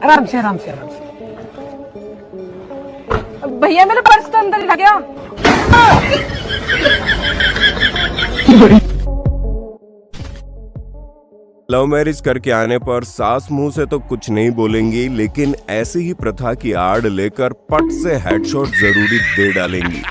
आराम से आराम से आराम से। भैया मेरा पर्स तो अंदर रह गया। लव मैरिज करके आने पर सास मुंह से तो कुछ नहीं बोलेंगी, लेकिन ऐसी ही प्रथा की आड़ लेकर पट से हेडशॉट जरूरी दे डालेंगी।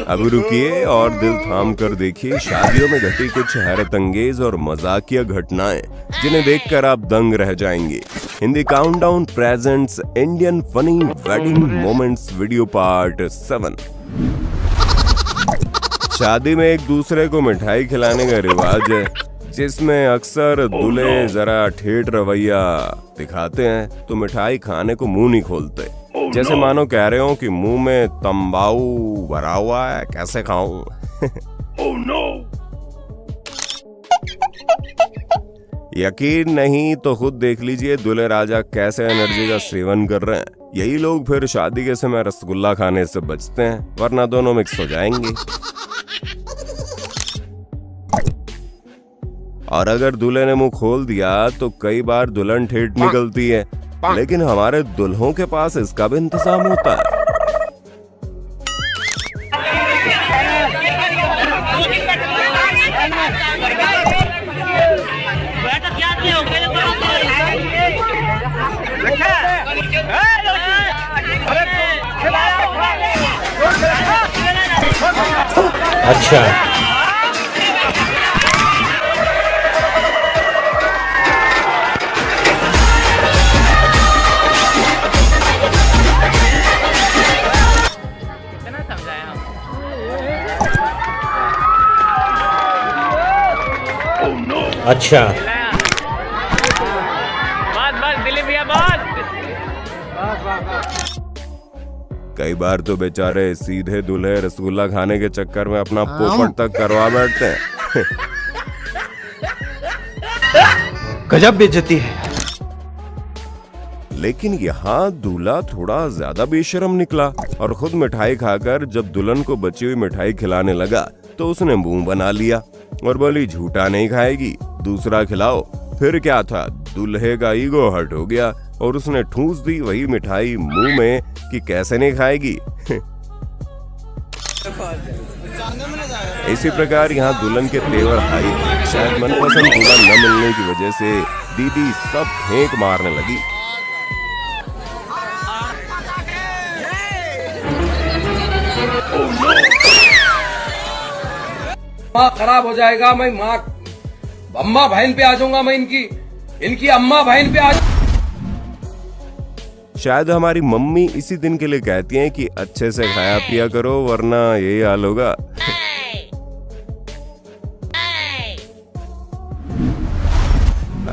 अभी रुकिए और दिल थाम कर देखिए शादियों में घटी कुछ हैरतअंगेज और मजाकिया घटनाएं, जिन्हें देखकर आप दंग रह जाएंगे। Hindi countdown presents Indian funny wedding moments video part 7। शादी में एक दूसरे को मिठाई खिलाने का रिवाज है, जिसमें अक्सर दूल्हे जरा ठेठ रवैया दिखाते हैं तो मिठाई खाने को मुंह नहीं खोलते, जैसे मानो कह रहे हो कि मुंह में तंबाकू भरा हुआ है, कैसे खाऊं। यकीन नहीं तो खुद देख लीजिए दूल्हे राजा कैसे एनर्जी का सेवन कर रहे हैं। यही लोग फिर शादी के समय रसगुल्ला खाने से बचते हैं, वरना दोनों मिक्स हो जाएंगे। और अगर दूल्हे ने मुंह खोल दिया तो कई बार दुल्हन ठेठ निकलती है, लेकिन हमारे दुल्हों के पास इसका भी इंतजाम होता है। अच्छा, अच्छा, बस दिलीप भैया बस। कई बार तो बेचारे सीधे दूल्हे रसगुल्ला खाने के चक्कर में अपना पोपट तक करवा बैठते हैं। गजब बेइज्जती है। लेकिन यहाँ दूल्हा थोड़ा ज्यादा बेशर्म निकला और खुद मिठाई खाकर जब दुल्हन को बची हुई मिठाई खिलाने लगा तो उसने मुंह बना लिया और बोली झूठा नहीं खाएगी, दूसरा खिलाओ। फिर क्या था, दूल्हे का ईगो हर्ट हो गया और उसने ठूस दी वही मिठाई मुंह में कि कैसे नहीं खाएगी। इसी प्रकार यहाँ दुल्हन के तेवर हाई थे। शायद मनपसंद दूल्हा न मिलने की वजह से दीदी सब फेंक मारने लगी। माँ खराब हो जाएगा, मैं माँ अम्मा बहन पे आ जाऊंगा, मैं इनकी अम्मा बहन पे आ। शायद हमारी मम्मी इसी दिन के लिए कहती हैं कि अच्छे से खाया पिया करो वरना यही हाल होगा।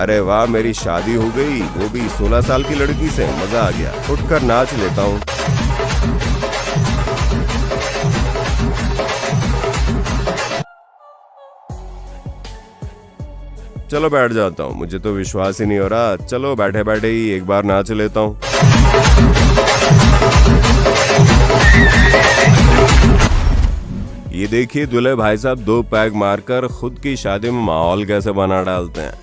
अरे वाह, मेरी शादी हो गई, वो भी 16 साल की लड़की से। मजा आ गया, उठकर नाच लेता हूँ। चलो बैठ जाता हूँ, मुझे तो विश्वास ही नहीं हो रहा। चलो बैठे बैठे ही एक बार नाच लेता हूँ। ये देखिए दूल्हे भाई साहब 2 पैग मारकर खुद की शादी में माहौल कैसे बना डालते हैं।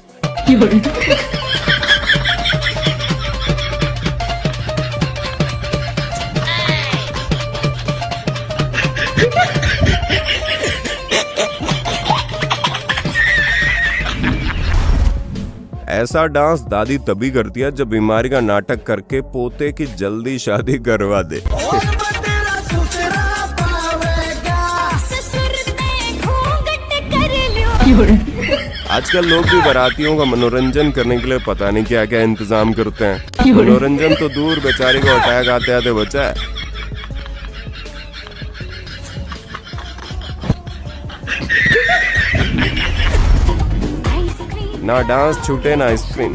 ऐसा डांस दादी तभी करती है जब बीमारी का नाटक करके पोते की जल्दी शादी करवा दे। आजकल लोग भी बारातियों का मनोरंजन करने के लिए पता नहीं क्या क्या इंतजाम करते हैं। मनोरंजन तो दूर, बेचारे को अटैक आते आते बचा है। ना डांस छूटे ना आइसक्रीम।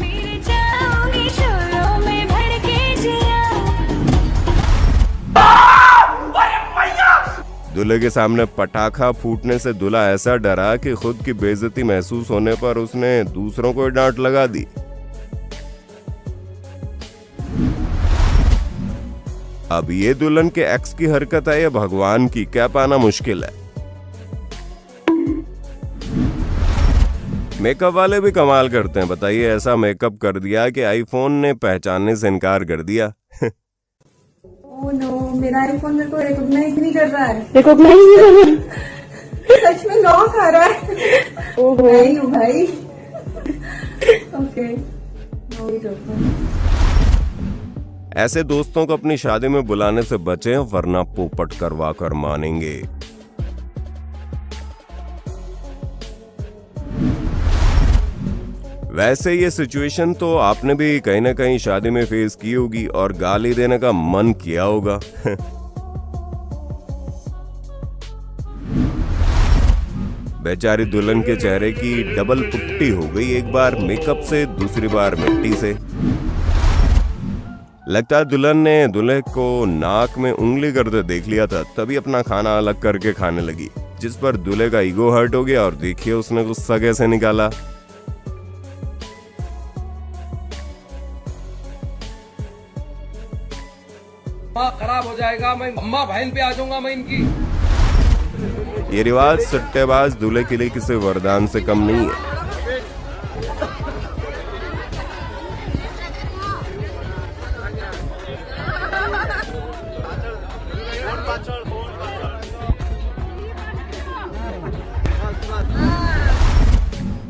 दूल्हे के सामने पटाखा फूटने से दूल्हा ऐसा डरा कि खुद की बेइज्जती महसूस होने पर उसने दूसरों को डांट लगा दी। अब ये दुल्हन के एक्स की हरकत है या भगवान की, क्या पाना मुश्किल है। मेकअप वाले भी कमाल करते हैं। बताइए, ऐसा मेकअप कर दिया कि आईफोन ने पहचानने से इनकार कर दिया। ओह नो, मेरा आईफोन मेरे को रिकॉग्नाइज नहीं कर रहा है। रिकॉग्नाइज नहीं कर रहा। सच में लॉक आ रहा है। ओह नहीं हूँ भाई। ओके, ऐसे दोस्तों को अपनी शादी में बुलाने से बचें, वरना पोपट करवा कर मानेंगे। वैसे ये सिचुएशन तो आपने भी कहीं ना कहीं शादी में फेस की होगी और गाली देने का मन किया होगा। बेचारी दुल्हन के चेहरे की डबल पुट्टी हो गई, एक बार मेकअप से, दूसरी बार मिट्टी से। लगता है दुल्हन ने दूल्हे को नाक में उंगली करते देख लिया था, तभी अपना खाना अलग करके खाने लगी, जिस पर दूल्हे का ईगो हर्ट हो गया और देखिए उसने गुस्सा कैसे निकाला। खराब हो जाएगा, मैं अम्मा बहन पे आ जाऊंगा मैं इनकी। ये रिवाज सट्टेबाज दूल्हे के लिए किसी वरदान से कम नहीं है।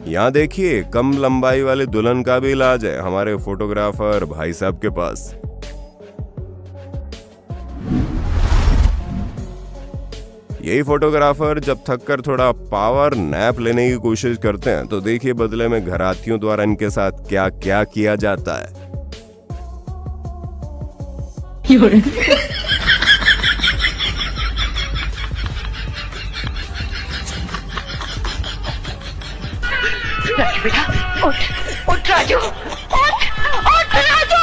यहाँ देखिए, कम लंबाई वाले दुल्हन का भी इलाज है हमारे फोटोग्राफर भाई साहब के पास। यही फोटोग्राफर जब थक कर थोड़ा पावर नैप लेने की कोशिश करते हैं तो देखिए बदले में घरातियों द्वारा इनके साथ क्या क्या किया जाता है। बेटा उठ राजू, उठ राजू,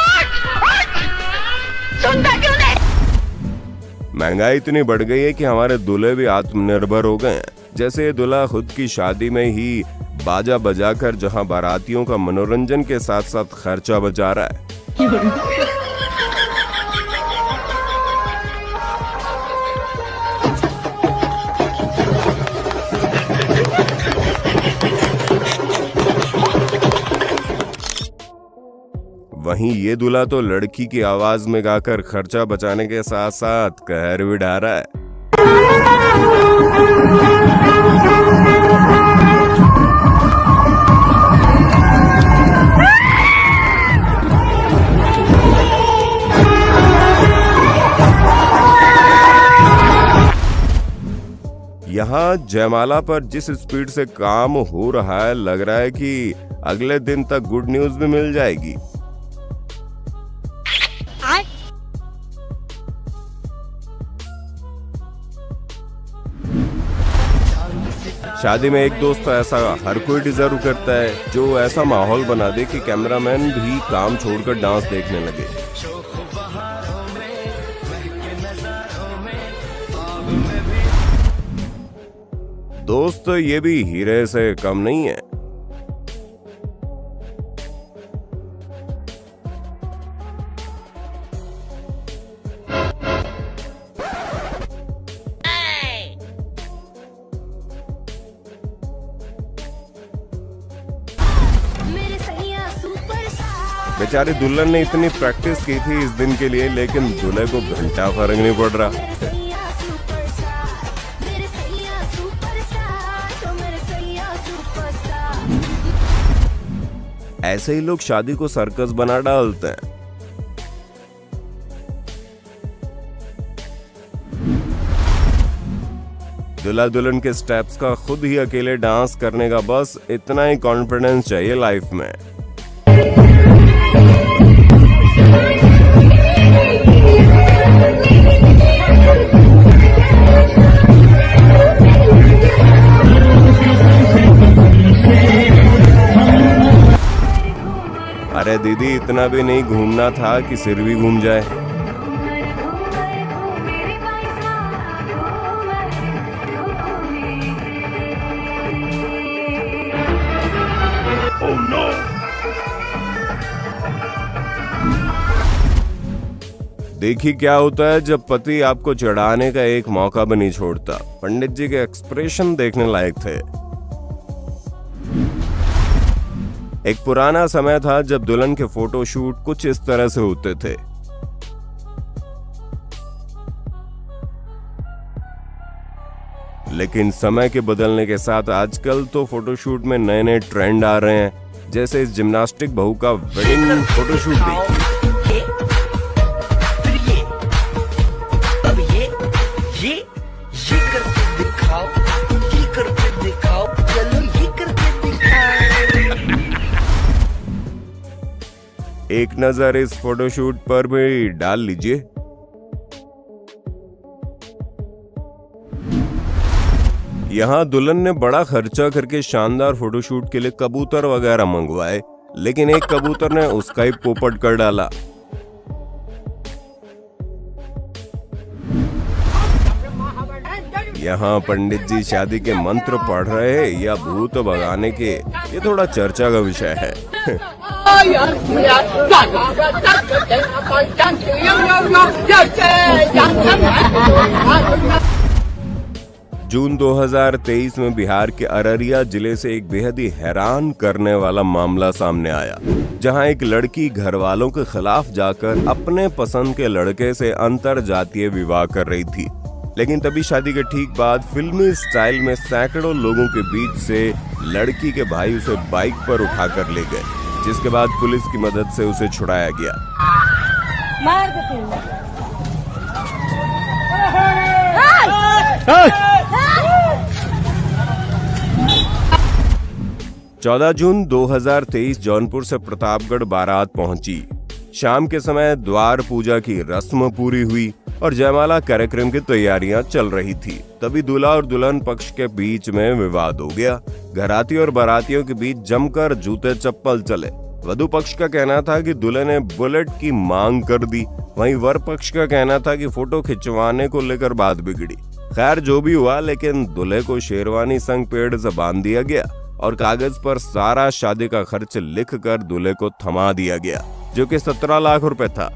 उठ। सुनता क्यों नहीं? महंगाई इतनी बढ़ गई है कि हमारे दूल्हे भी आत्मनिर्भर हो गए हैं। जैसे ये दूल्हा खुद की शादी में ही बाजा बजाकर जहां बारातियों का मनोरंजन के साथ साथ खर्चा बचा रहा है। वहीं ये दूल्हा तो लड़की की आवाज में गाकर खर्चा बचाने के साथ साथ कहर भी ढा रहा है। यहाँ जयमाला पर जिस स्पीड से काम हो रहा है, लग रहा है कि अगले दिन तक गुड न्यूज भी मिल जाएगी। शादी में एक दोस्त ऐसा हर कोई डिजर्व करता है जो ऐसा माहौल बना दे कि कैमरामैन भी काम छोड़कर डांस देखने लगे। दोस्त ये भी हीरे से कम नहीं है। बेचारी दुल्हन ने इतनी प्रैक्टिस की थी इस दिन के लिए, लेकिन दूल्हे को घंटा फर्क नहीं पड़ रहा। ऐसे ही लोग शादी को सर्कस बना डालते हैं। दूल्हा दुल्हन के स्टेप्स का खुद ही अकेले डांस करने का बस इतना ही कॉन्फिडेंस चाहिए लाइफ में। अरे दीदी, इतना भी नहीं घूमना था कि सिर भी घूम जाए। Oh no! देखिए क्या होता है जब पति आपको चढ़ाने का एक मौका भी नहीं छोड़ता। पंडित जी के एक्सप्रेशन देखने लायक थे। एक पुराना समय था जब दुल्हन के फोटोशूट कुछ इस तरह से होते थे। लेकिन समय के बदलने के साथ आजकल तो फोटोशूट में नए नए ट्रेंड आ रहे हैं, जैसे इस जिम्नास्टिक बहू का वेडिंग फोटोशूट देखिए। अब ये करके दिखाओ, ये करके दिखाओ, चलो ये करके दिखाओ। एक नजर इस फोटोशूट पर भी डाल लीजिए। यहाँ दुल्हन ने बड़ा खर्चा करके शानदार फोटोशूट के लिए कबूतर वगैरह मंगवाए, लेकिन एक कबूतर ने उसका ही पोपट कर डाला। यहाँ पंडित जी शादी के मंत्र पढ़ रहे हैं या भूत भगाने के, ये थोड़ा चर्चा का विषय है। जून 2023 में बिहार के अररिया जिले से एक बेहद ही हैरान करने वाला मामला सामने आया, जहां एक लड़की घर वालों के खिलाफ जाकर अपने पसंद के लड़के से अंतर जातीय विवाह कर रही थी। लेकिन तभी शादी के ठीक बाद फिल्मी स्टाइल में सैकड़ों लोगों के बीच से लड़की के भाई उसे बाइक पर उठाकर ले गए, जिसके बाद पुलिस की मदद से उसे छुड़ाया गया। मार दे 14 जून 2023 जौनपुर से प्रतापगढ़ बारात पहुंची। शाम के समय द्वार पूजा की रस्म पूरी हुई और जयमाला कार्यक्रम की तैयारियां चल रही थी। तभी दूल्हा और दुल्हन पक्ष के बीच में विवाद हो गया। घराती और बारातियों के बीच जमकर जूते चप्पल चले। वधु पक्ष का कहना था कि दूल्हे ने बुलेट की मांग कर दी, वहीं वर पक्ष का कहना था कि फोटो खिंचवाने को लेकर बात बिगड़ी। खैर जो भी हुआ, लेकिन दूल्हे को शेरवानी संग पेड़ से बांध दिया गया और कागज पर सारा शादी का खर्च लिखकर दूल्हे को थमा दिया गया, जो कि 17 लाख रुपए था।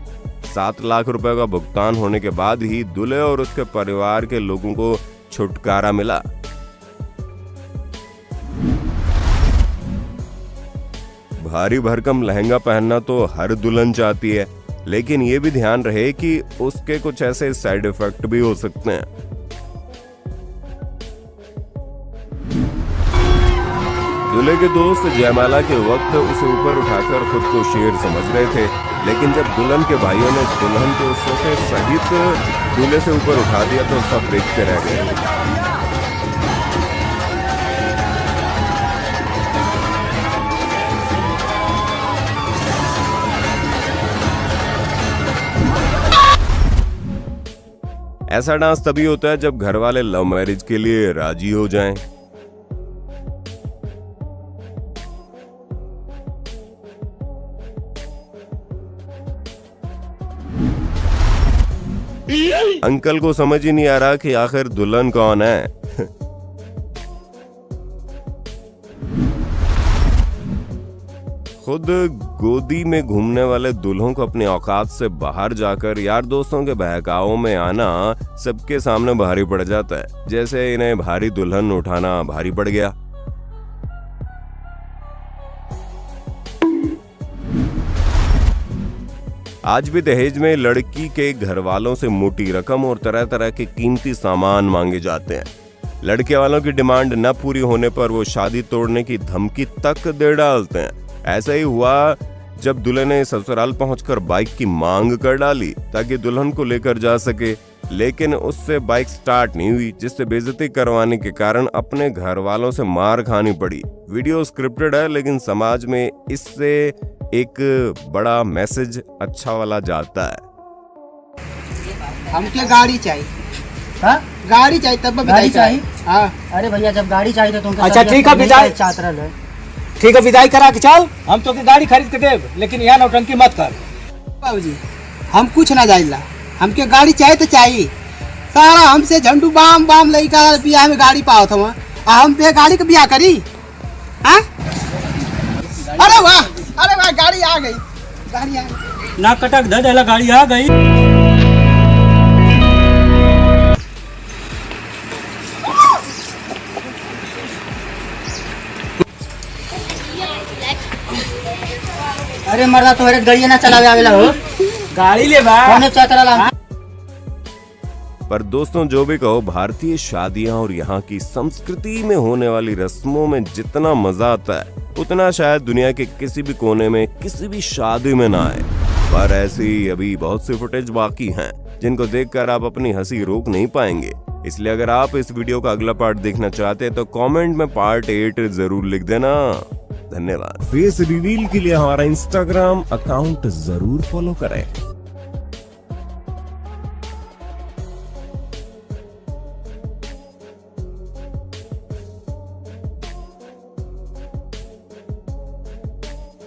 7 लाख रुपए का भुगतान होने के बाद ही दूल्हे और उसके परिवार के लोगों को छुटकारा मिला। भारी भरकम लहंगा पहनना तो हर दुल्हन चाहती है, लेकिन ये भी ध्यान रहे कि उसके कुछ ऐसे साइड इफेक्ट भी हो सकते हैं। दूल्हे के दोस्त जयमाला के वक्त उसे ऊपर उठाकर खुद को शेर समझ रहे थे, लेकिन जब दुल्हन के भाइयों ने दुल्हन को सोफे सहित दूल्हे से ऊपर उठा दिया तो सब देखते रह गए। ऐसा डांस तभी होता है जब घर वाले लव मैरिज के लिए राजी हो जाएं। अंकल को समझ ही नहीं आ रहा कि आखिर दुल्हन कौन है। खुद गोदी में घूमने वाले दूल्हों को अपनी औकात से बाहर जाकर यार दोस्तों के बहकावों में आना सबके सामने भारी पड़ जाता है, जैसे इन्हें भारी दुल्हन उठाना भारी पड़ गया। आज भी दहेज में लड़की के घर वालों से मोटी रकम और तरह तरह के कीमती सामान मांगे जाते हैं। लड़के वालों की डिमांड न पूरी होने पर वो शादी तोड़ने की धमकी तक दे डालते हैं। ऐसा ही हुआ जब दूल्हे ने ससुराल पहुंचकर बाइक की मांग कर डाली ताकि दुल्हन को लेकर जा सके, लेकिन उससे बाइक स्टार्ट नहीं हुई, जिससे बेइज्जती करवाने के कारण अपने घर वालों से मार खानी पड़ी। वीडियो स्क्रिप्टेड है, लेकिन समाज में इससे एक बड़ा मैसेज अच्छा वाला जाता है। हमके गाड़ी चाहिए। हाँ? गाड़ी चाहिए तब गाड़ी चाहिए। हाँ। अरे भैया जब गाड़ी चाहिए तो तुम अच्छा ठीक है विदाई ठीक है विदाई करा के चल, हम तो की गाड़ी खरीद के देव, लेकिन यहाँ नौटंकी मत कर। बाबूजी हम कुछ ना जाइला, हमके गाड़ी चाहिए तो चाहिए। सारा हमसे झंडू बाम बाम लइका बियाह में गाड़ी पाओ था, हम पे गाड़ी का बियाह करी। हाँ? अरे वाह गाड़ी आ गई, गाड़ी आ गई। ना कटक दे देला, गाड़ी आ गई। अरे मर्दा तोहरे गाड़ी ना चलावे आवेला हो। गाड़ी ले बा कौन चतरा पर दोस्तों जो भी कहो, भारतीय शादियां और यहाँ की संस्कृति में होने वाली रस्मों में जितना मजा आता है उतना शायद दुनिया के किसी भी कोने में किसी भी शादी में ना आए। पर ऐसी अभी बहुत सी फुटेज बाकी हैं जिनको देखकर आप अपनी हंसी रोक नहीं पाएंगे। इसलिए अगर आप इस वीडियो का अगला पार्ट देखना चाहते हैं तो कमेंट में पार्ट 8 जरूर लिख देना। धन्यवाद। फेस रिवील के लिए हमारा इंस्टाग्राम अकाउंट जरूर फॉलो करें।